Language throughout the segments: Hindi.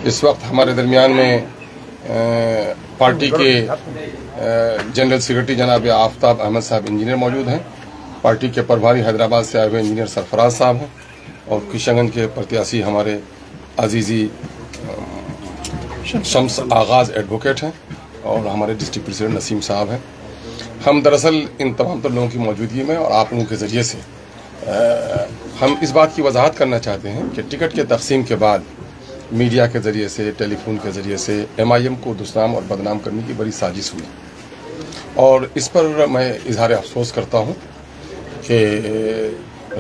इस वक्त हमारे दरमियान में पार्टी के जनरल सेक्रेटरी जनाब आफ्ताब अहमद साहब इंजीनियर मौजूद हैं। पार्टी के प्रभारी हैदराबाद से आए हुए इंजीनियर सरफराज साहब हैं और किशनगंज के प्रत्याशी हमारे अजीज़ी शम्स आगाज़ एडवोकेट हैं और हमारे डिस्ट्रिक्ट प्रेसिडेंट नसीम साहब हैं। हम दरअसल इन तमाम तर लोगों की मौजूदगी में और आप लोगों के ज़रिए से हम इस बात की वजाहत करना चाहते हैं कि टिकट के तकसीम के बाद मीडिया के ज़रिए से, टेलीफोन के ज़रिए से MIM को दुष्नाम और बदनाम करने की बड़ी साजिश हुई और इस पर मैं इजहार अफसोस करता हूं कि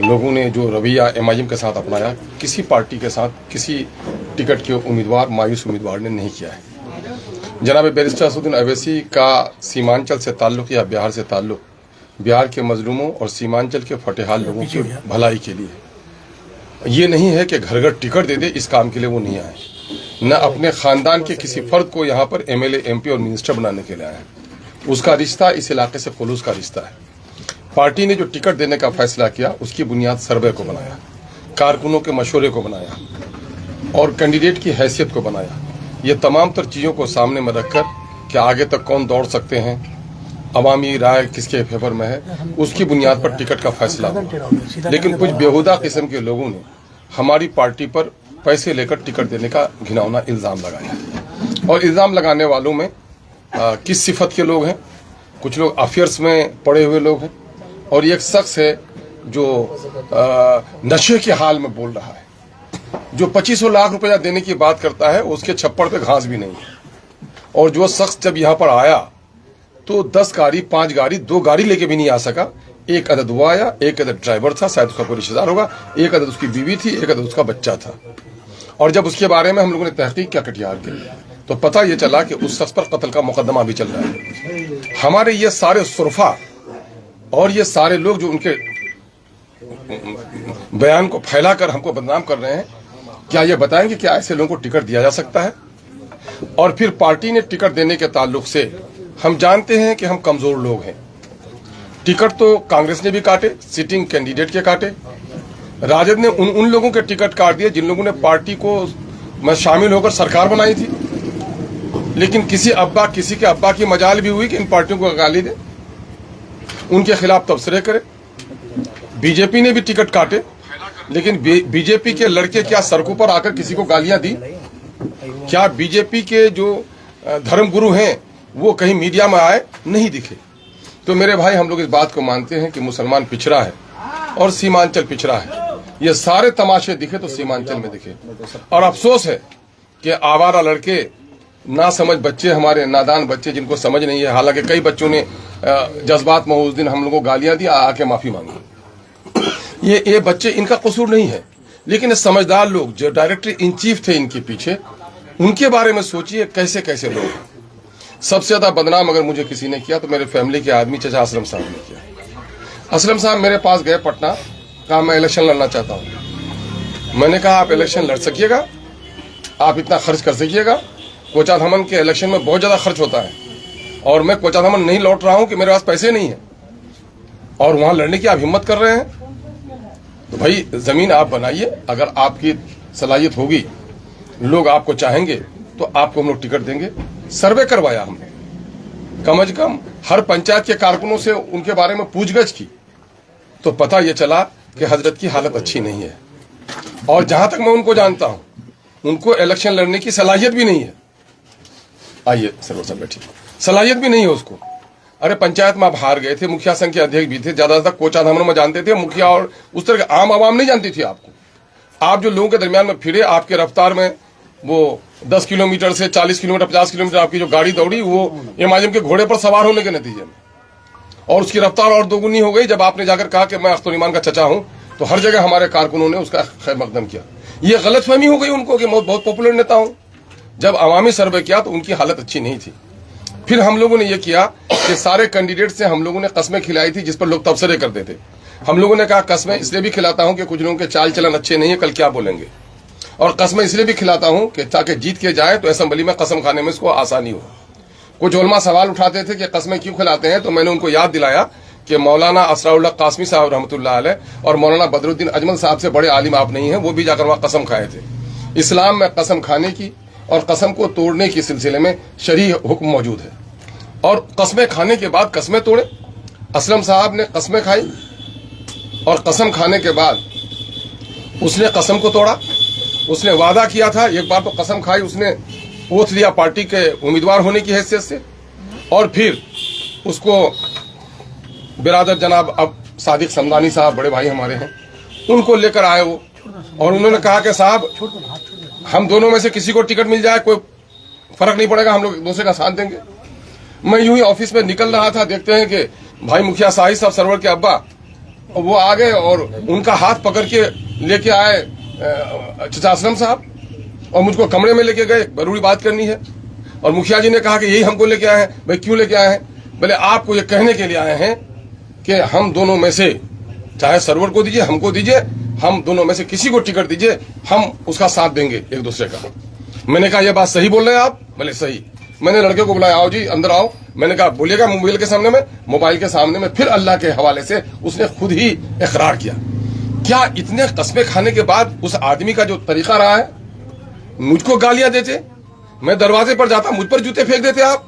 लोगों ने जो रवैया MIM के साथ अपनाया, किसी पार्टी के साथ किसी टिकट के उम्मीदवार, मायूस उम्मीदवार ने नहीं किया है। जनाब बैरिस्टर असदुद्दीन अवैसी का सीमांचल से ताल्लुक़ या बिहार से ताल्लुक़ बिहार के मजलूमों और सीमांचल के फटेहाल लोगों की भलाई के लिए, ये नहीं है कि घर घर टिकट दे दे, इस काम के लिए वो नहीं आए। न अपने ख़ानदान के किसी फ़र्द को यहाँ पर MLA, MP और मिनिस्टर बनाने के लिए आए। उसका रिश्ता इस इलाके से खुलूस का रिश्ता है। पार्टी ने जो टिकट देने का फैसला किया उसकी बुनियाद सर्वे को बनाया, कारकुनों के मशवरे को बनाया और कैंडिडेट की हैसियत को बनाया। ये तमाम तर चीज़ों को सामने में रखकर कि आगे तक कौन दौड़ सकते हैं, अवामी राय किसके फेवर में है, उसकी बुनियाद पर टिकट का फैसला हुआ। लेकिन कुछ बेहुदा किस्म के लोगों ने हमारी पार्टी पर पैसे लेकर टिकट देने का घिनौना इल्ज़ाम लगाया और इल्ज़ाम लगाने वालों में किस सिफत के लोग हैं। कुछ लोग अफेयर्स में पड़े हुए लोग हैं और एक शख्स है जो नशे के हाल में बोल रहा है, जो 2500 लाख रुपया देने की बात करता है, उसके छप्पड़ पे घास भी नहीं है। और जो शख्स जब यहाँ पर आया तो 10 गाड़ी, 5 गाड़ी, 2 गाड़ी लेके भी नहीं आ सका। एक अदद वो आया, एक अदद ड्राइवर था, शायद उसका कोई रिश्तेदार होगा, एक अदद उसकी बीवी थी, एक अदद उसका बच्चा था। और जब उसके बारे में हम लोगों ने तहकीक किया कटिहार के, तो पता ये चला कि उस शख्स पर कत्ल का मुकदमा भी चल रहा है। हमारे ये सारे सुरफा और ये सारे लोग जो उनके बयान को फैलाकर हमको बदनाम कर रहे हैं, क्या ये बताएंगे कि ऐसे लोगों को टिकट दिया जा सकता है? और फिर पार्टी ने टिकट देने के ताल्लुक से हम जानते हैं कि हम कमजोर लोग हैं। टिकट तो कांग्रेस ने भी काटे, सिटिंग कैंडिडेट के काटे। राजद ने उन लोगों के टिकट काट दिए जिन लोगों ने पार्टी को में शामिल होकर सरकार बनाई थी। लेकिन किसी के अब्बा की मजाल भी हुई कि इन पार्टियों को गाली दे, उनके खिलाफ तबसरे करे। बीजेपी ने भी टिकट काटे, लेकिन बीजेपी के लड़के क्या सड़कों पर आकर किसी को गालियां दी? क्या बीजेपी के जो धर्मगुरु हैं वो कहीं मीडिया में आए? नहीं दिखे। तो मेरे भाई, हम लोग इस बात को मानते हैं कि मुसलमान पिछड़ा है और सीमांचल पिछड़ा है। ये सारे तमाशे दिखे तो सीमांचल में दिखे। और अफसोस है कि आवारा लड़के, ना समझ बच्चे, हमारे नादान बच्चे जिनको समझ नहीं है, हालांकि कई बच्चों ने जज्बात में उस दिन हम लोगों को गालियां दी, आके माफी मांगी। ये बच्चे, इनका कसूर नहीं है, लेकिन समझदार लोग जो डायरेक्टर इन चीफ थे इनके पीछे, उनके बारे में सोचिए कैसे कैसे लोग। सबसे ज्यादा बदनाम अगर मुझे किसी ने किया तो मेरे फैमिली के आदमी चचा असलम साहब ने किया। असलम साहब मेरे पास गए पटना, कहा मैं इलेक्शन लड़ना चाहता हूं। मैंने कहा आप इलेक्शन लड़ सकिएगा, आप इतना खर्च कर सकिएगा? कोचाधामन के इलेक्शन में बहुत ज्यादा खर्च होता है और मैं कोचाधामन नहीं लौट रहा हूं कि मेरे पास पैसे नहीं है, और वहां लड़ने की आप हिम्मत कर रहे हैं? तो भाई जमीन आप बनाइए, अगर आपकी सलाहियत होगी, लोग आपको चाहेंगे तो आपको हम लोग टिकट देंगे। सर्वे करवाया हमने, कम से कम हर पंचायत के कारकुनों से उनके बारे में पूछगछ की, तो पता ये चला कि हजरत की हालत अच्छी नहीं है। और जहां तक मैं उनको जानता हूं, उनको इलेक्शन लड़ने की सलाहियत भी नहीं है। आइए सर, सब बैठिए, सलाहियत भी नहीं है उसको। अरे पंचायत में आप हार गए थे, मुखिया संघ के अध्यक्ष भी थे, ज्यादातर कोचाधामन में जानते थे मुखिया, और उस तरह के आम आवाम नहीं जानती थी आपको। आप जो लोगों के दरमियान में फिरे, आपके रफ्तार में वो 10 किलोमीटर से 40 किलोमीटर, 50 किलोमीटर आपकी जो गाड़ी दौड़ी, वो MIM के घोड़े पर सवार होने के नतीजे में, और उसकी रफ्तार और दोगुनी हो गई जब आपने जाकर कहा कि मैं अख्तर ईमान का चचा हूं। तो हर जगह हमारे कारकुनों ने उसका खैर मकदम किया। ये गलतफहमी हो गई उनको कि मैं बहुत पॉपुलर नेता हूं। जब अवामी सर्वे किया तो उनकी हालत अच्छी नहीं थी। फिर हम लोगों ने यह किया कि सारे कैंडिडेट से हम लोगों ने कस्में खिलाई थी जिस पर लोग तबसरे करते थे। हम लोगों ने कहा कस्में इसलिए भी खिलाता हूं कि कुछ लोगों के चाल चलन अच्छे नहीं है, कल क्या बोलेंगे, और कस्में इसलिए भी खिलाता हूं कि ताकि जीत के जाए तो असेंबली में कसम खाने में इसको आसानी हो। कुछ उलमा सवाल उठाते थे कि कस्में क्यों खिलाते हैं, तो मैंने उनको याद दिलाया कि मौलाना असराउल्लाह कासमी साहब रहमतुल्लाह अलैह और मौलाना बदरुद्दीन अजमल साहब से बड़े आलिम आप नहीं हैं, वो भी जाकर वहां कसम खाए थे। इस्लाम में कसम खाने की और कसम को तोड़ने के सिलसिले में शरई हुक्म मौजूद है। और कस्में खाने के बाद कस्में तोड़े। असलम साहब ने कस्में खाई और कसम खाने के बाद उसने कसम को तोड़ा। उसने वादा किया था, एक बार तो कसम खाई, उसने ओथ लिया पार्टी के उम्मीदवार होने की हैसियत से, और फिर उसको बिरादर जनाब अब सादिक समदानी साहब बड़े भाई हमारे हैं, उनको लेकर आए वो, और उन्होंने कहा कि साहब हम दोनों में से किसी को टिकट मिल जाए कोई फर्क नहीं पड़ेगा, हम लोग एक दूसरे का साथ देंगे। मैं यूं ही ऑफिस में निकल रहा था, देखते हैं कि भाई मुखिया साहिब साहब सरवर के अब्बा वो आ गए और उनका हाथ पकड़ के लेके आए चचा असलम साहब, और मुझको कमरे में लेके गए, जरूरी बात करनी है। और मुखिया जी ने कहा कि यही हमको लेके आए हैं। भाई क्यों लेके आए हैं? बोले आपको ये कहने के लिए आए हैं कि हम दोनों में से, चाहे सरवर को दीजिए हमको दीजिए, हम दोनों में से किसी को टिकट दीजिए, हम उसका साथ देंगे एक दूसरे का। मैंने कहा यह बात सही बोल रहे हैं आप? बोले सही। मैंने लड़के को बुलाया, आओ जी अंदर आओ। मैंने कहा बोलिएगा मोबाइल के सामने में, मोबाइल के सामने में। फिर अल्लाह के हवाले से उसने खुद ही इकरार किया। क्या इतने कस्में खाने के बाद उस आदमी का जो तरीका रहा है, मुझको गालियां देते, मैं दरवाजे पर जाता मुझ पर जूते फेंक देते आप,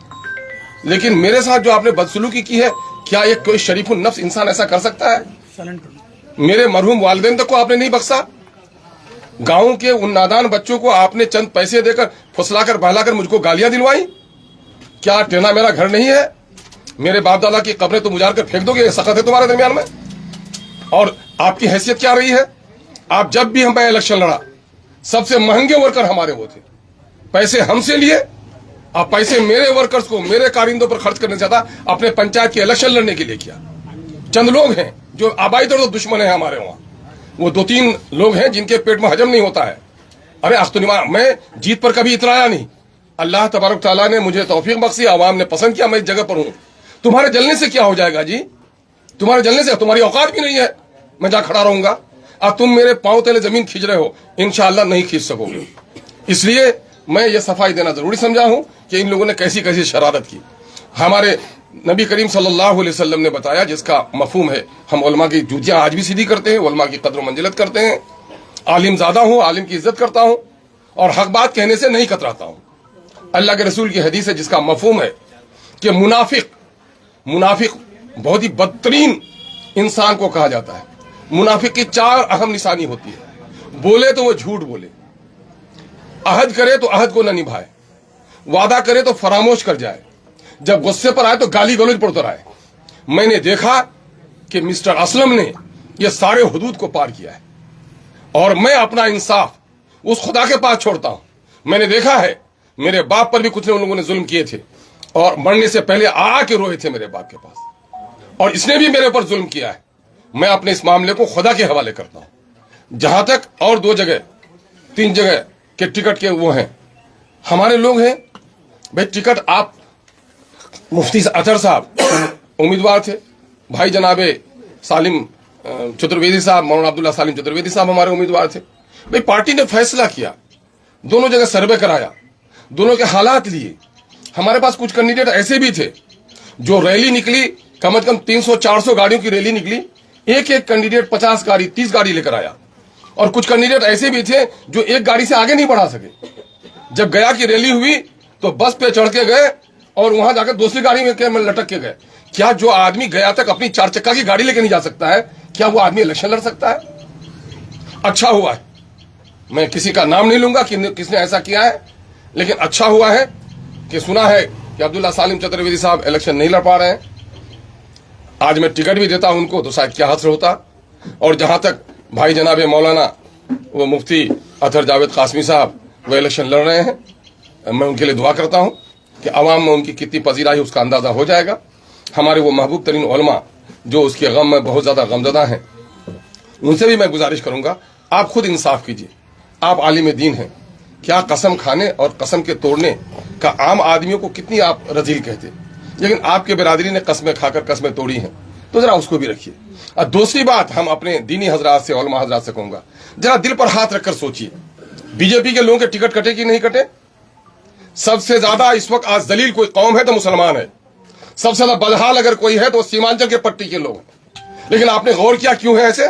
लेकिन मेरे साथ जो आपने बदसलूकी की है, क्या एक कोई शरीफुल नफ्स इंसान ऐसा कर सकता है? मेरे मरहूम वालिदैन तक को आपने नहीं बख्शा। गांव के उन नादान बच्चों को आपने चंद पैसे देकर फुसलाकर बहलाकर मुझको गालियां दिलवाई। क्या टेना मेरा घर नहीं है? मेरे बाप दादा की कब्रें तुम उजाड़ कर फेंक दोगे? ये सख्त है तुम्हारे दरमियान में? और आपकी हैसियत क्या रही है? आप जब भी हम इलेक्शन लड़ा, सबसे महंगे वर्कर हमारे वो थे, पैसे हमसे लिए, अब पैसे मेरे वर्कर्स को, मेरे कारिंदों पर खर्च करने चाहता, अपने पंचायत के इलेक्शन लड़ने के लिए किया। चंद लोग हैं जो आबाई तौर पर दुश्मन है हमारे वहां, वो 2-3 लोग हैं जिनके पेट में हजम नहीं होता है। अरे अख्तुनिमा, मैं जीत पर कभी इतराया नहीं। अल्लाह तबारक तआला ने मुझे तौफीक बख्शी, आवाम ने पसंद किया, मैं इस जगह पर हूं। तुम्हारे जलने से क्या हो जाएगा जी? तुम्हारे जलने से तुम्हारी औकात भी नहीं है, मैं जा खड़ा रहूंगा। अब तुम मेरे पांव तले जमीन खींच रहे हो, इंशाअल्लाह नहीं खींच सकोगे। इसलिए मैं ये सफाई देना जरूरी समझा हूं कि इन लोगों ने कैसी कैसी शरारत की। हमारे नबी करीम सल्लल्लाहु अलैहि वसल्लम ने बताया, जिसका मफहूम है, हम उलमा की जूतियां आज भी सीधी करते हैं, उलमा की कद्र मंजिलत करते हैं, आलिम ज्यादा हूं, आलिम की इज्जत करता हूं, और हक बात कहने से नहीं कतराता हूं। अल्लाह के रसूल की हदीस है जिसका मफहूम है कि मुनाफिक बहुत ही बदतरीन इंसान को कहा जाता है। मुनाफिक की 4 अहम निशानी होती है। बोले तो वो झूठ बोले, अहद करे तो अहद को न निभाए, वादा करे तो फरामोश कर जाए, जब गुस्से पर आए तो गाली गलौज पर उतर आए। मैंने देखा कि मिस्टर असलम ने यह सारे हुदूद को पार किया है, और मैं अपना इंसाफ उस खुदा के पास छोड़ता हूं। मैंने देखा है मेरे बाप पर भी कुछ लोगों ने जुल्म किए थे, और मरने से पहले आके रोए थे मेरे बाप के पास, और इसने भी मेरे ऊपर जुल्म किया है। मैं अपने इस मामले को खुदा के हवाले करता हूं। जहां तक और 2 जगह 3 जगह के टिकट के वो हैं, हमारे लोग हैं भाई। टिकट आप मुफ्ती अतहर साहब उम्मीदवार थे, भाई जनाबे सालिम चतुर्वेदी साहब, मौलाना अब्दुल्ला सालिम चतुर्वेदी साहब हमारे उम्मीदवार थे। भाई पार्टी ने फैसला किया, दोनों जगह सर्वे कराया, दोनों के हालात लिए। हमारे पास कुछ कैंडिडेट ऐसे भी थे जो रैली निकली, कम से कम 300-400 गाड़ियों की रैली निकली, एक कैंडिडेट 50 गाड़ी 30 गाड़ी लेकर आया, और कुछ कैंडिडेट ऐसे भी थे जो एक गाड़ी से आगे नहीं बढ़ा सके। जब गया की रैली हुई तो बस पे चढ़ के गए और वहां जाकर दूसरी गाड़ी में लटक के गए। क्या जो आदमी गया तक अपनी 4 चक्का की गाड़ी लेके नहीं जा सकता है, क्या वो आदमी इलेक्शन लड़ सकता है? अच्छा हुआ है, मैं किसी का नाम नहीं लूंगा कि किसने ऐसा किया है, लेकिन अच्छा हुआ है कि सुना है कि अब्दुल्ला सालिम चतुर्वेदी साहब इलेक्शन नहीं लड़ पा रहे हैं। आज मैं टिकट भी देता उनको तो शायद क्या हासिल होता। और जहां तक भाई जनाब मौलाना वो मुफ्ती अतहर जावेद कासमी साहब वो इलेक्शन लड़ रहे हैं, मैं उनके लिए दुआ करता हूं कि अवाम में उनकी कितनी पजीराई उसका अंदाजा हो जाएगा। हमारे वो महबूब तरीन उलमा जो उसके गम में बहुत ज्यादा गमजदा हैं, उनसे भी मैं गुजारिश करूंगा, आप खुद इंसाफ कीजिए। आप आलिम दीन हैं, क्या कसम खाने और कसम के तोड़ने का आम आदमियों को कितनी आप रजील कहते, लेकिन आपके बिरादरी ने कस्में खाकर कस्में तोड़ी हैं, तो जरा उसको भी रखिए। और दूसरी बात, हम अपने दीनी हजरात से, उलमा हजरात से कहूंगा, जरा दिल पर हाथ रखकर सोचिए, बीजेपी के लोगों के टिकट कटे कि नहीं कटे? सबसे ज्यादा इस वक्त आज दलील कोई कौम है तो मुसलमान है, सबसे ज्यादा बदहाल अगर कोई है तो सीमांचल के पट्टी के लोग हैं। लेकिन आपने गौर किया क्यों है ऐसे?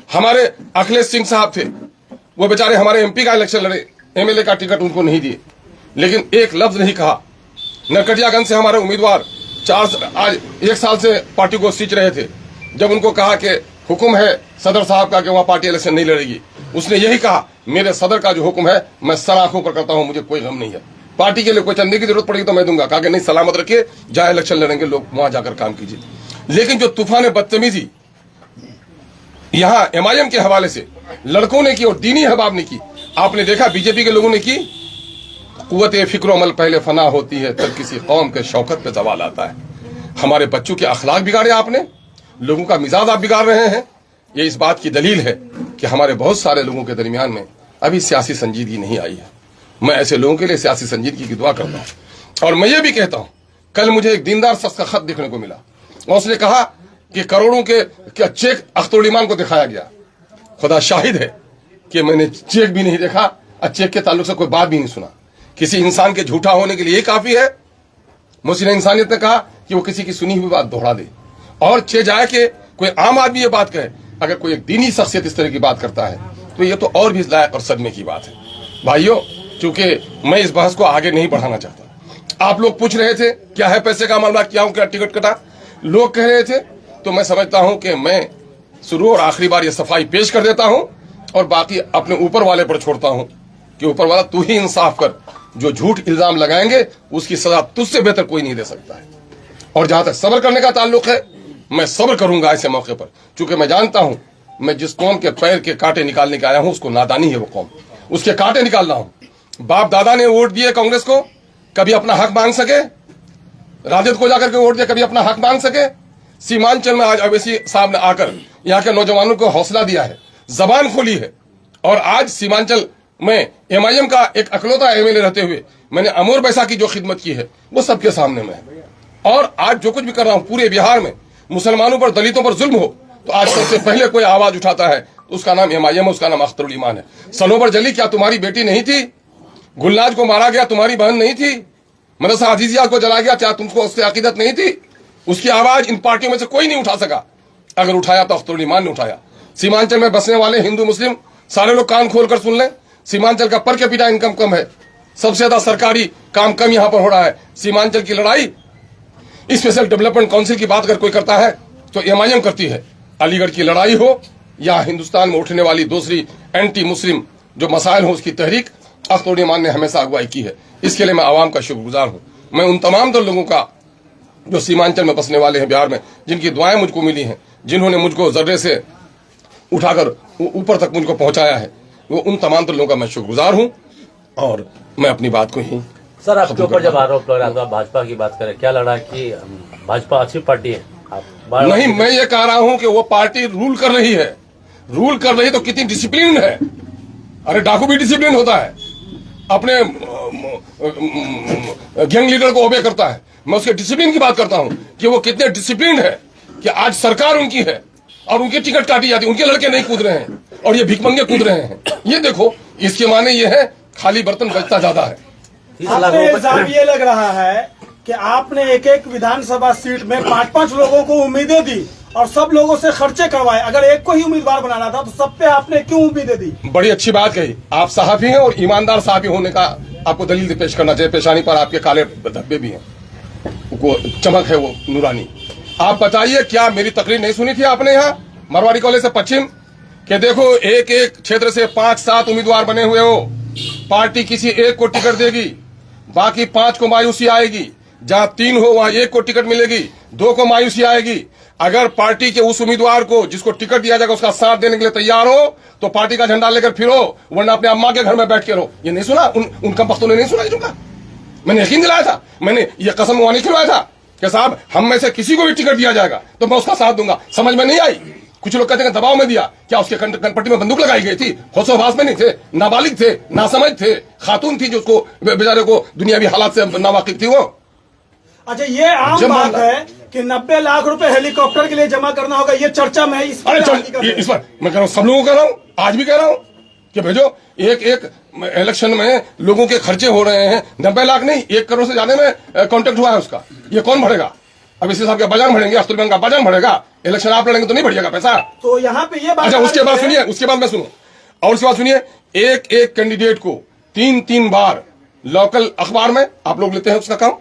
हमारे अखिलेश सिंह साहब थे, वो बेचारे हमारे एमपी का इलेक्शन लड़े, एमएलए का टिकट उनको नहीं दिए, लेकिन एक लफ्ज नहीं कहा। नरकटियागंज से हमारे उम्मीदवार आज 1 साल से पार्टी को सींच रहे थे। जब उनको कहा कि हुक्म है सदर साहब का कि वहां पार्टी इलेक्शन नहीं लड़ेगी, उसने यही कहा मेरे सदर का जो हुक्म है मैं सर आंखों पर करता हूं, मुझे कोई गम नहीं है। पार्टी के लिए कोई चंदे की जरूरत पड़ेगी तो मैं दूंगा। कहा कि नहीं, सलामत रखिए, जहां इलेक्शन लड़ेंगे लोग वहां जाकर काम कीजिए। लेकिन जो तूफान बदतमीजी यहां एमआईएम के हवाले से लड़कों ने की और दीनी अहबाब ने की, आपने देखा बीजेपी के लोगों ने की। कुव्वत फिक्र अमल पहले फना होती है, तब किसी कौम के शौकत पे सवाल आता है। हमारे बच्चों के अखलाक बिगाड़े आपने, लोगों का मिजाज आप बिगाड़ रहे हैं। ये इस बात की दलील है कि हमारे बहुत सारे लोगों के दरमियान में अभी सियासी संजीदगी नहीं आई है। मैं ऐसे लोगों के लिए सियासी संजीदगी की दुआ करता हूं। और मैं ये भी कहता हूं, कल मुझे एक दीनदार शख्स का खत देखने को मिला और उसने कहा कि करोड़ों के चेक अख्तरुल ईमान को दिखाया गया। खुदा शाहिद है कि मैंने चेक भी नहीं देखा और चेक के ताल्लुक से कोई बात भी नहीं सुना। किसी इंसान के झूठा होने के लिए ये काफी है। मुस्लिम इंसानियत ने कहा कि वो किसी की सुनी हुई बात दोहरा दे और चे जाए कि कोई आम आदमी ये बात कहे। अगर कोई एक दीनी शख्सियत इस तरह की बात करता है तो ये तो और भी लायक और सदमे की बात है। भाइयों, चूंकि मैं इस बहस को आगे नहीं बढ़ाना चाहता, आप लोग पूछ रहे थे क्या है पैसे का मामला, क्या हूं, क्या टिकट कटा, लोग कह रहे थे, तो मैं समझता हूं कि मैं शुरू और आखिरी बार ये सफाई पेश कर देता हूं और बाकी अपने ऊपर वाले पर छोड़ता हूं कि ऊपर वाला तू ही इंसाफ कर। जो झूठ इल्जाम लगाएंगे उसकी सजा तुझसे बेहतर कोई नहीं दे सकता है। और जहां तक सब्र करने का ताल्लुक है, मैं सब्र करूंगा ऐसे मौके पर, क्योंकि मैं जानता हूं मैं जिस कौम के पैर के कांटे निकालने के आया हूं उसको नादानी है। वो कौम, उसके कांटे निकाल रहा हूं। बाप दादा ने वोट दिए कांग्रेस को, कभी अपना हक मांग सके, राजद को जाकर के वोट दिया, कभी अपना हक मांग सके। सीमांचल में आज अवैसी साहब ने आकर यहाँ के नौजवानों को हौसला दिया है, जबान खोली है। और आज सीमांचल में एमआईएम का एक अकलौता एमएलए रहते हुए मैंने अमोर बैसा की जो खिदमत की है वो सबके सामने में है। और आज जो कुछ भी कर रहा हूं पूरे बिहार में, मुसलमानों पर, दलितों पर जुल्म हो तो आज सबसे पहले कोई आवाज उठाता है तो उसका नाम एमआईएम है, उसका नाम अख्तरुल ईमान है। सनोबर जली क्या तुम्हारी बेटी नहीं थी? गुलनाज को मारा गया, तुम्हारी बहन नहीं थी? मदरसा अजीजिया को जला गया, क्या तुमको उससे अकीदत नहीं थी? उसकी आवाज इन पार्टियों में से कोई नहीं उठा सका। अगर उठाया तो अख्तरुल ईमान ने उठाया। सीमांचल में बसने वाले हिंदू मुस्लिम सारे लोग कान खोलकर सुन लें, सीमांचल का पर कैपिटा इनकम कम है, सबसे ज्यादा सरकारी काम कम यहां पर हो रहा है। सीमांचल की लड़ाई स्पेशल डेवलपमेंट काउंसिल की बात अगर कोई करता है तो एमआईएम करती है। अलीगढ़ की लड़ाई हो या हिंदुस्तान में उठने वाली दूसरी एंटी मुस्लिम जो मसाइल हो, उसकी तहरीक अख्तरुल ईमान ने हमेशा अगुवाई की है। इसके लिए मैं आवाम का शुक्रगुजार हूं। मैं उन तमाम लोगों का जो सीमांचल में बसने वाले हैं बिहार में, जिनकी दुआएं मुझको मिली हैं, जिन्होंने मुझको जर्रे से उठाकर ऊपर तक मुझको पहुंचाया है, वो उन तमाम लोगों का मैं शुक्रगुजार हूं। और मैं अपनी बात को ही सर, आपके ऊपर जब आरोप लग रहा था भाजपा की बात करें, क्या लड़ा कि भाजपा अच्छी पार्टी है? आप नहीं, मैं ये कह रहा हूं कि वो पार्टी रूल कर रही है। रूल कर रही तो कितनी डिसिप्लिन है। अरे डाकू भी डिसिप्लिन होता है, अपने गैंग लीडर को ओबे करता है। मैं उसके डिसिप्लिन की बात करता हूं कि वो कितने डिसिप्लिन है कि आज सरकार उनकी है और उनकी टिकट काटी जाती है, उनके लड़के नहीं कूद रहे हैं और ये भिखमंगे कूद रहे हैं। ये देखो, इसके माने ये है खाली बर्तन बचता ज्यादा है। आपने इल्जाम ये लग रहा है कि आपने एक एक विधानसभा सीट में 5-5 लोगों को उम्मीदें दी और सब लोगों से खर्चे करवाए। अगर एक को ही उम्मीदवार बनाना था तो सब पे आपने क्यों उम्मीदें दी? बड़ी अच्छी बात कही। आप सहाफी हैं और ईमानदार सहाफी होने का आपको दलील पेश करना चाहिए। पेशानी पर आपके काले धब्बे भी हैं, वो चमक है वो नूरानी। आप बताइए, क्या मेरी तकरीर नहीं सुनी थी आपने यहाँ मरवाड़ी कॉलेज से पश्चिम के? देखो, एक एक क्षेत्र से 5-7 उम्मीदवार बने हुए हो, पार्टी किसी एक को टिकट देगी, बाकी 5 को मायूसी आएगी। जहां 3 हो वहां 1 को टिकट मिलेगी, 2 को मायूसी आएगी। अगर पार्टी के उस उम्मीदवार को जिसको टिकट दिया जाएगा उसका साथ देने के लिए तैयार हो तो पार्टी का झंडा लेकर फिरो, वरना अपने अम्मा के घर में बैठ के रहो। ये नहीं सुना उन कम वक्तों ने नहीं सुना इनका? मैंने यकीन दिलाया था, मैंने ये कसम मुआनी खिलवाया था कि साहब हम में से किसी को भी टिकट दिया जाएगा तो मैं उसका साथ दूंगा। समझ में नहीं आई। कुछ लोग कहते हैं दबाव में दिया, क्या उसके कनपट्टी में बंदूक लगाई गई थी? होशोहवास में नहीं थे, नाबालिग थे, नासमझ थे, खातून थी जो उसको बेचारे को दुनियावी हालात से नावाकिफ थी वो। अच्छा, ये आम बात है कि 90 लाख रुपए हेलीकॉप्टर के लिए जमा करना होगा, ये चर्चा में इस पर मैं कह रहा हूँ, सब लोगों को कह रहा हूँ, आज भी कह रहा हूँ कि भेजो। एक एक इलेक्शन में लोगों के खर्चे हो रहे हैं, 90 लाख नहीं 1 करोड़ से ज्यादा में कॉन्टेक्ट हुआ है उसका। ये कौन भरेगा? अब इसी साहब का बाजार भरेंगे, अख्तरुल का बाजार भरेगा। इलेक्शन आप लड़ेंगे तो नहीं बढ़िएगा पैसा। तो यहाँ पे ये बात, अच्छा उसके बाद सुनिए, उसके बाद मैं सुनू और उसके बाद सुनिए, एक एक कैंडिडेट को 3 बार लोकल अखबार में आप लोग लेते हैं उसका काम,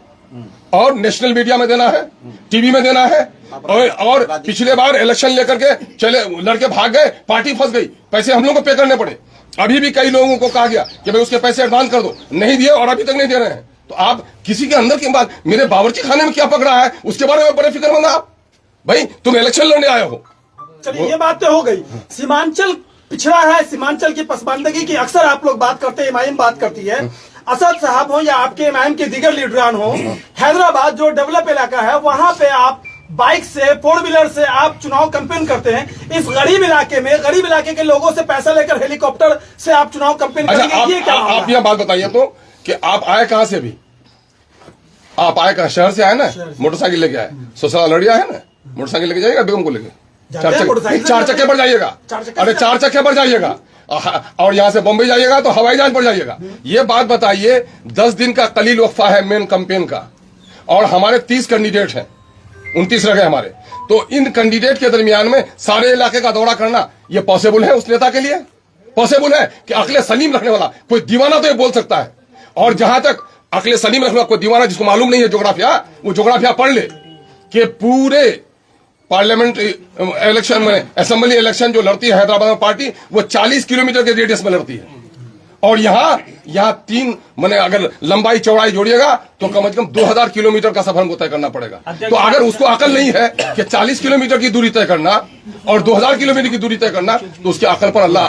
और नेशनल मीडिया में देना है, टीवी में देना है, और पिछले बार इलेक्शन लेकर के चले लड़के भाग गए, पार्टी फंस गई, पैसे हम लोग को पे करने पड़े। अभी भी कई लोगों को कहा गया कि भाई उसके पैसे एडवांस कर दो, नहीं दिए और अभी तक नहीं दे रहे हैं। तो आप किसी के अंदर की बात, मेरे बावर्ची खाने में क्या पकड़ा है उसके बारे में बड़े फिक्रमंद आप। भाई तुम इलेक्शन लड़ने आए हो। चलिए ये बात तो हो गई। सीमांचल पिछड़ा है, सीमांचल की पसमानदगी की अक्सर आप लोग बात करते हैं, इमाम बात करती है। असद साहब हो या आपके इमाम के दीगर लीडरान हो, हैदराबाद जो डेवलप इलाका है वहां पे आप बाइक से, 4 व्हीलर से आप चुनाव कैंपेन करते हैं। इस गरीब इलाके में, गरीब इलाके के लोगों से पैसा लेकर हेलीकॉप्टर से आप चुनाव कैंपेन करेंगे, ये क्या मामला है? आप यह बात बताइए तो कि आप आए कहां से? भी आप आए कहां? शहर से आए ना, मोटरसाइकिल लेके आए, ससुराल लड़िया है ना, मोटरसाइकिल लेके जाइएगा बेगम को लेके, 4 चक्के पर जाइएगा। अरे 4 चक्के पर जाइएगा, और यहां से बम्बई जाइएगा तो हवाई जहाज पर जाइएगा। ये बात बताइए, 10 दिन का कलील वक्फा है मेन कैंपेन का, और हमारे 30 कैंडिडेट हैं, 29 रह गए हमारे। तो इन कैंडिडेट के दरमियान में सारे इलाके का दौरा करना ये पॉसिबल है उस नेता के लिए? पॉसिबल है कि अकले सलीम रखने वाला कोई दीवाना तो ये बोल सकता है। और जहां तक अकले सलीम रखने वाला कोई दीवाना जिसको मालूम नहीं है जोग्राफिया, वो जोग्राफिया पढ़ ले कि पूरे पार्लियामेंट इलेक्शन में, असेंबली इलेक्शन जो लड़ती है हैदराबाद में पार्टी, वो 40 किलोमीटर के रेडियस में लड़ती है। और यहाँ 3 मैंने अगर लंबाई चौड़ाई जोड़िएगा तो कम से कम 2000 किलोमीटर का सफर हमको तय करना पड़ेगा। तो अगर उसको अकल नहीं है कि 40 किलोमीटर की दूरी तय करना और 2000 किलोमीटर की दूरी तय करना, तो उसके अकल पर अल्लाह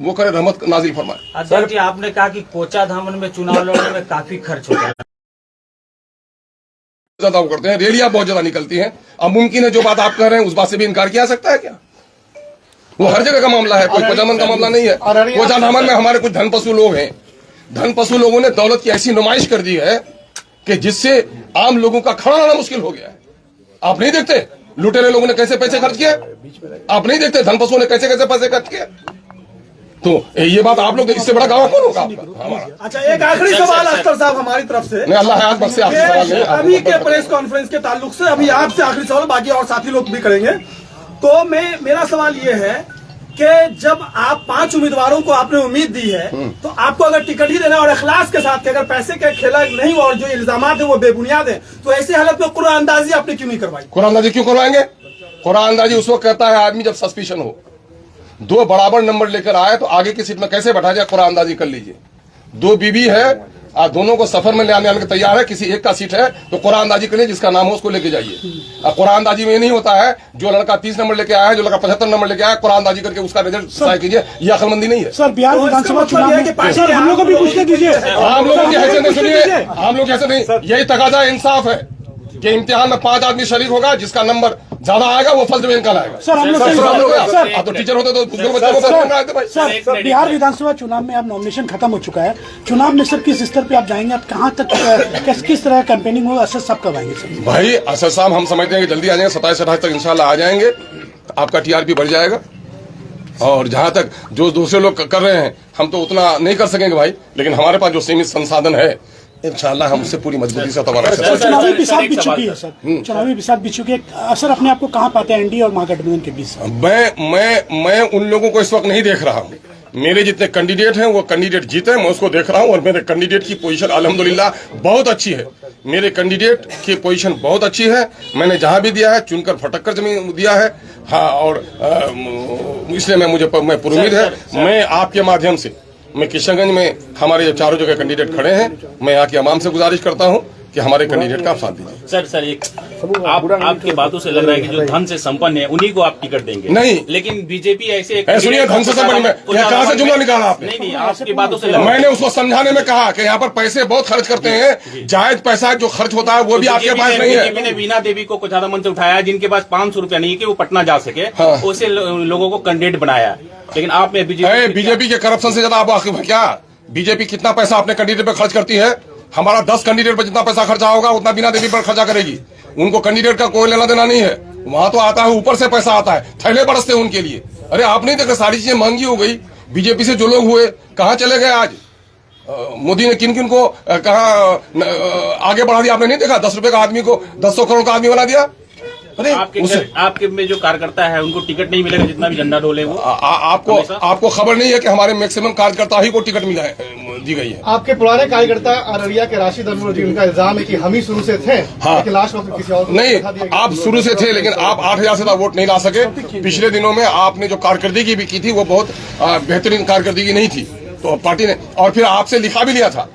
वो करे, रहमत नाजिल फरमाए। अध्यक्ष जी, आपने कहा कि कोचा धामन में चुनाव लड़ने में काफी खर्च होता है, ज्यादा वो करते हैं, रैलियां बहुत ज्यादा निकलती हैं। अब मुमकिन है जो बात आप कह रहे हैं उस बात से भी इनकार किया जा सकता है क्या? वो हर जगह का मामला है, कोई कोचाधामन का मामला नहीं है। कोचाधामन में हमारे कुछ धनपशु लोग हैं, धनपशु लोगों ने दौलत की ऐसी नुमाइश कर दी है कि जिससे आम लोगों का खड़ा रहना मुश्किल हो गया है। आप नहीं देखते लुटेरे लोगों ने कैसे पैसे खर्च किए? आप नहीं देखते धनपशुओं ने कैसे कैसे पैसे खर्च किए? तो ये बात आप लोग, इससे बड़ा गाँव कौन होगा आपका? अच्छा, एक आखिरी सवाल अख्तर साहब हमारी तरफ से। नहीं, अल्लाह हयात बख्शे, आपसे सवाल नहीं। अभी के प्रेस कॉन्फ्रेंस के ताल्लुक से अभी आपसे आखिरी सवाल, बाकी और साथी लोग भी करेंगे। तो मेरा सवाल ये है कि जब आप 5 उम्मीदवारों को आपने उम्मीद दी है, तो आपको अगर टिकट ही देना और इखलास के साथ कि अगर पैसे का खेला नहीं और जो इल्जामात है वो बेबुनियाद है, तो ऐसी हालत में कुरानंदाजी आपने क्यों नहीं करवाई? कुरानंदाजी क्यों करवाएंगे? कुरानंदाजी उस वक्त करता है आदमी जब सस्पिशन हो। 2 बराबर नंबर लेकर आए तो आगे की सीट में कैसे बैठा जाए? कुरानंदाजी कर लीजिए। 2 बीबी है, दोनों को सफर में ले आने के तैयार है, किसी एक का सीट है तो कुरानंदाजी करिए, जिसका नाम हो उसको लेके जाइए। कुरानंदाजी में ये नहीं होता है जो लड़का 30 नंबर लेके आया है, जो लड़का 75 नंबर लेके आया, कुरानंदाजी करके उसका रिजल्ट तय कीजिए, ये अकलमंदी नहीं है। सर, बिहार विधानसभा चुनाव में सर हम लोग को भी पूछने दीजिए। आम लोगों की हैसियत नहीं, सुनिए, आम लोग ऐसे नहीं, यही तकाजा इंसाफ है कि इम्तिहान में 5 आदमी शरीक होगा, जिसका नंबर ज्यादा आएगा वो फर्स्ट डिवीजन का लाएगा। सर हम लोग आप तो टीचर होते तो बच्चों को फर्स्ट आते भाई। सर, बिहार विधानसभा चुनाव में अब नॉमिनेशन खत्म हो चुका है, चुनाव में सर किस स्तर पे आप जाएंगे, आप कहां तक किस तरह कैंपेनिंग होगा, असद साहब कब आएंगे? सर भाई असद साहब हम समझते हैं कि जल्दी आ जाएंगे, 27-28 तक इंशाल्लाह आ जाएंगे, आपका टीआरपी बढ़ जाएगा। और जहां तक जो दूसरे लोग कर रहे हैं हम तो उतना नहीं कर सकेंगे भाई, लेकिन हमारे पास जो सीमित संसाधन है इंशाल्लाह हम उससे पूरी मजबूती से तबारा करेंगे। चुनावी बिसात भी चुकी है सर, चुनावी बिसात भी चुकी है। सर अपने आप को कहाँ पाते हैं एनडीए और महागठबंधन के बीच? मैं उन लोगों को इस वक्त नहीं देख रहा हूँ। मेरे जितने कैंडिडेट हैं वो कैंडिडेट जीते, मैं उसको देख रहा हूँ, और मेरे कैंडिडेट की पोजीशन अल्हम्दुलिल्लाह बहुत अच्छी है। मेरे कैंडिडेट की पोजीशन बहुत अच्छी है, मैंने जहां भी दिया है चुनकर फटक कर जमीन दिया है। हाँ, और इसलिए मैं पुरुमीद है। मैं आपके माध्यम से, मैं किशनगंज में हमारे चारों जगह कैंडिडेट खड़े हैं, मैं यहाँ की आवाम से गुजारिश करता हूँ कि हमारे कैंडिडेट का आप साथ दीजिए। सर एक आपकी बातों से लग रहा है कि जो धन से संपन्न है उन्हीं को आप टिकट देंगे। नहीं, लेकिन बीजेपी ऐसे सुनिए, धन से संपन्न में कहाँ से जुमला निकाला आपने? नहीं, आपकी बातों से मैंने उसको समझाने में कहा कि यहाँ पर पैसे बहुत खर्च करते हैं, जायज पैसा जो खर्च होता है वो भी आपके पास नहीं है। बीजेपी ने वीणा देवी को कोचाधामन से उठाया, जिनके पास 500 रुपया नहीं कि वो पटना जा सके, उसे लोगों को कैंडिडेट बनाया। लेकिन आपने बीजेपी के करप्शन से ज्यादा आप वाकिफ है क्या? बीजेपी कितना पैसा अपने कैंडिडेट पर खर्च करती है? हमारा 10 कैंडिडेट पर जितना पैसा खर्चा होगा उतना बिना देवी पर खर्चा करेगी। उनको कैंडिडेट का कोई लेना देना नहीं है, वहां तो आता है ऊपर से पैसा आता है, थैले बरसते हैं उनके लिए। अरे आप नहीं देखा सारी चीजें महंगी हो गई, बीजेपी से जो लोग हुए कहाँ चले गए आज? मोदी ने किन किन को कहा आगे बढ़ा दिया आपने नहीं देखा? 10 रुपए का आदमी को 10 करोड़ का आदमी बना दिया। अरे आपके में जो कार्यकर्ता है उनको टिकट नहीं मिलेगा, जितना भी झंडा डोले वो। आपको खबर नहीं है कि हमारे मैक्सिमम कार्यकर्ता ही को टिकट मिला दी गई है। आपके पुराने कार्यकर्ता अररिया के राशिद अनवर जी, उनका इल्जाम है कि हम ही शुरू से थे, लेकिन लास्ट वक्त किसी और नहीं, आप शुरू से थे, लेकिन आप 8,000 से वोट नहीं ला सके। पिछले दिनों में आपने जो कारकर्दगी भी की थी वो बहुत बेहतरीन कारकर्दगी नहीं थी, तो पार्टी ने, और फिर आपसे लिखा भी लिया था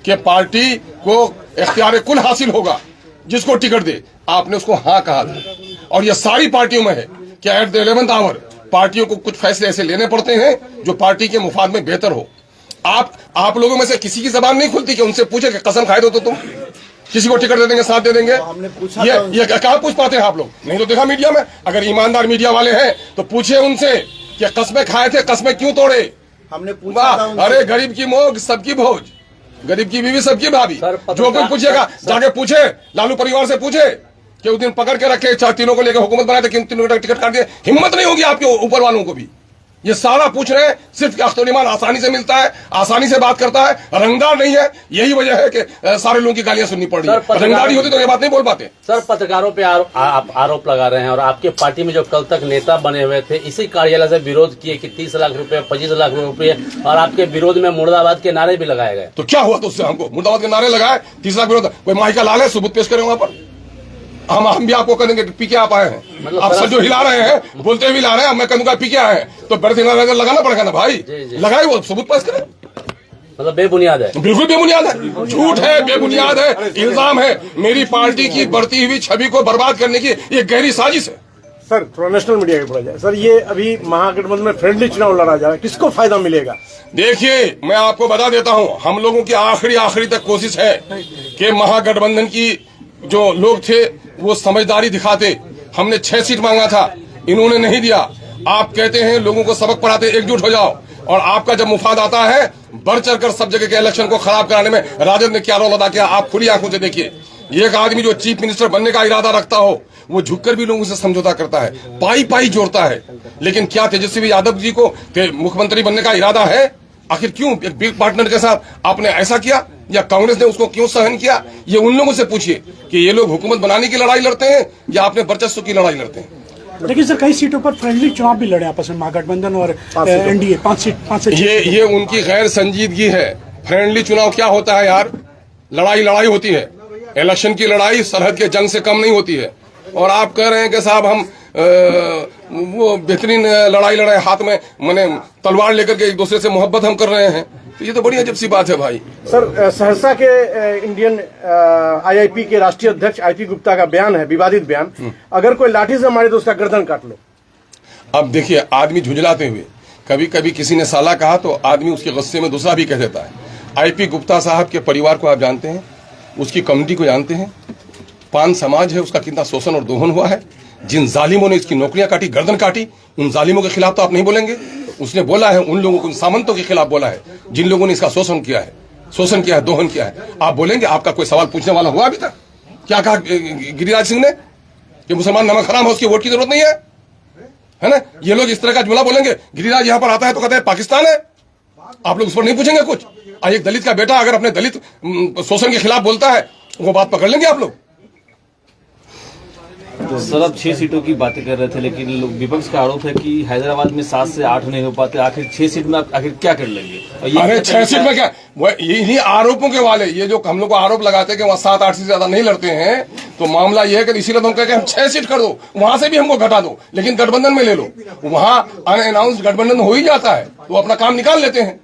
कि पार्टी को इख्तियार कुल हासिल होगा जिसको टिकट दे। आपने उसको हाँ कहा था, और ये सारी पार्टियों में है कि एट द 11th आवर पार्टियों को कुछ फैसले ऐसे लेने पड़ते हैं जो पार्टी के मुफाद में बेहतर हो। आप लोगों में से किसी की जबान नहीं खुलती कि उनसे पूछे कि कसम खाए दो तो तुम किसी को टिकट दे देंगे, साथ दे देंगे। ये क्या पूछ पाते हैं आप लोग? नहीं तो देखा मीडिया में, अगर ईमानदार मीडिया वाले हैं तो पूछे उनसे कि कस्में खाए थे, कस्में क्यों तोड़े? हमने पूछा। अरे गरीब की मोग सबकी भोज, गरीब की बीवी सबकी भाभी। जो कोई पूछेगा जाके पूछे, लालू परिवार से पूछे कि उस दिन पकड़ के रखे, तीनों को लेकर हुकूमत बनाए थे, किन तीनों का टिकट काट दिए। हिम्मत नहीं होगी आपके ऊपर वालों को भी। ये सारा पूछ रहे हैं सिर्फ अख्तर ईमान आसानी से मिलता है, आसानी से बात करता है, रंगदार नहीं है। यही वजह है कि सारे लोगों की गालियां सुननी पड़ रही है। रंगदारी होती तो ये बात नहीं बोल पाते। सर, पत्रकारों पे आप आरोप लगा रहे हैं, और आपके पार्टी में जो कल तक नेता बने हुए थे इसी कार्यालय से विरोध किए कि 30 लाख रुपए, 25 लाख रुपए, और आपके विरोध में मुर्दाबाद के नारे भी लगाए गए। तो क्या हुआ? तो उससे हमको मुर्दाबाद के नारे लगाए, 30 लाख विरोध, कोई माही का लाल है? सबूत पेश करें वहां पर। हम भी आपको कहेंगे कि पीके आप आए हैं, मतलब आप सब जो हिला रहे हैं, बोलते हुए हिला रहे हैं, मैं कहूंगा पीके आए हैं, तो बड़े लगाना पड़ेगा ना भाई। लगाए, वो सबूत पेश करें। मतलब बेबुनियाद है, बिल्कुल बेबुनियाद है, झूठ है, बेबुनियाद है, इल्जाम है। मेरी पार्टी की बढ़ती हुई छवि को बर्बाद करने की ये गहरी साजिश है। सर, थोड़ा नेशनल मीडिया पे पड़ा जाए। सर, ये अभी महागठबंधन में फ्रेंडली चुनाव लड़ा जा रहा है, किसको फायदा मिलेगा? देखिए, मैं आपको बता देता हूं, हम लोगों की आखिरी तक कोशिश है कि महागठबंधन की जो लोग थे वो समझदारी दिखाते। हमने 6 सीट मांगा था, इन्होंने नहीं दिया। आप कहते हैं लोगों को सबक पढ़ाते, एकजुट हो जाओ, और आपका जब मुफाद आता है बढ़ चढ़कर सब जगह के इलेक्शन को खराब कराने में राजद ने क्या रोल अदा किया, आप खुली आंखों से देखिए। एक आदमी जो चीफ मिनिस्टर बनने का इरादा रखता हो वो झुककर भी लोगों से समझौता करता है, पाई जोड़ता है। लेकिन क्या तेजस्वी यादव जी को मुख्यमंत्री बनने का इरादा है? आखिर क्यों एक बिग पार्टनर के साथ आपने ऐसा किया, या कांग्रेस ने उसको क्यों सहन किया? ये उन लोगों से पूछिए कि ये लोग हुकूमत बनाने की लड़ाई लड़ते हैं या अपने वर्चस्व की लड़ाई लड़ते हैं। लेकिन सर, कई सीटों पर फ्रेंडली चुनाव भी लड़े आपस में महागठबंधन और एनडीए, 5 सीट। ये उनकी गैर संजीदगी है। फ्रेंडली चुनाव क्या होता है यार? लड़ाई होती है। इलेक्शन की लड़ाई सरहद के जंग से कम नहीं होती है। और आप कह रहे हैं कि साहब हम वो बेहतरीन लड़ाई लड़े, हाथ में मैंने तलवार लेकर के एक दूसरे से मोहब्बत हम कर रहे हैं, तो ये तो बड़ी अजब सी बात है भाई। सर, सहरसा के इंडियन आईआईपी के राष्ट्रीय अध्यक्ष आईपी गुप्ता का बयान है, विवादित बयान, अगर कोई लाठी से मारे तो उसका गर्दन काट लो। अब देखिए, आदमी झुंझलाते हुए, कभी कभी किसी ने साला कहा तो आदमी उसके गुस्से में दूसरा भी कह देता है। आईपी गुप्ता साहब के परिवार को आप जानते हैं, उसकी कम्युनिटी को जानते हैं, पान समाज है उसका कितना शोषण और दोहन हुआ है। जिन जालिमों ने इसकी नौकरियां काटी, गर्दन काटी, उन जालिमों के खिलाफ तो आप नहीं बोलेंगे। उसने बोला है उन लोगों को, सामंतों के खिलाफ बोला है जिन लोगों ने इसका शोषण किया है, दोहन किया है। आप बोलेंगे? आपका कोई सवाल पूछने वाला हुआ अभी तक? क्या कहा गिरिराज सिंह ने कि मुसलमान नमक हराम है, उसकी वोट की जरूरत नहीं है ना? ये लोग इस तरह का जुमला बोलेंगे। गिरिराज यहाँ पर आता है तो कहते हैं पाकिस्तान है। आप लोग उस पर नहीं पूछेंगे कुछ? एक दलित का बेटा अगर अपने दलित शोषण के खिलाफ बोलता है, वो बात पकड़ लेंगे आप लोग? सर, आप 6 सीटों की बातें कर रहे थे, लेकिन लोग विपक्ष का आरोप है कि हैदराबाद में 7 से 8 नहीं हो पाते। आखिर 6 सीट में आप आखिर क्या कर लेंगे? अरे 6 सीट में क्या, यही आरोपों के वाले, ये जो हम लोग को आरोप लगाते हैं कि वहाँ 7-8 से ज्यादा नहीं लड़ते हैं, तो मामला ये है कि इसीलिए तो हम कहते हैं हम 6 सीट कर दो, वहां से भी हमको घटा दो, लेकिन गठबंधन में ले लो। वहां अनअनाउंस्ड गठबंधन हो ही जाता है, तो अपना काम निकाल लेते हैं।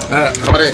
हमारे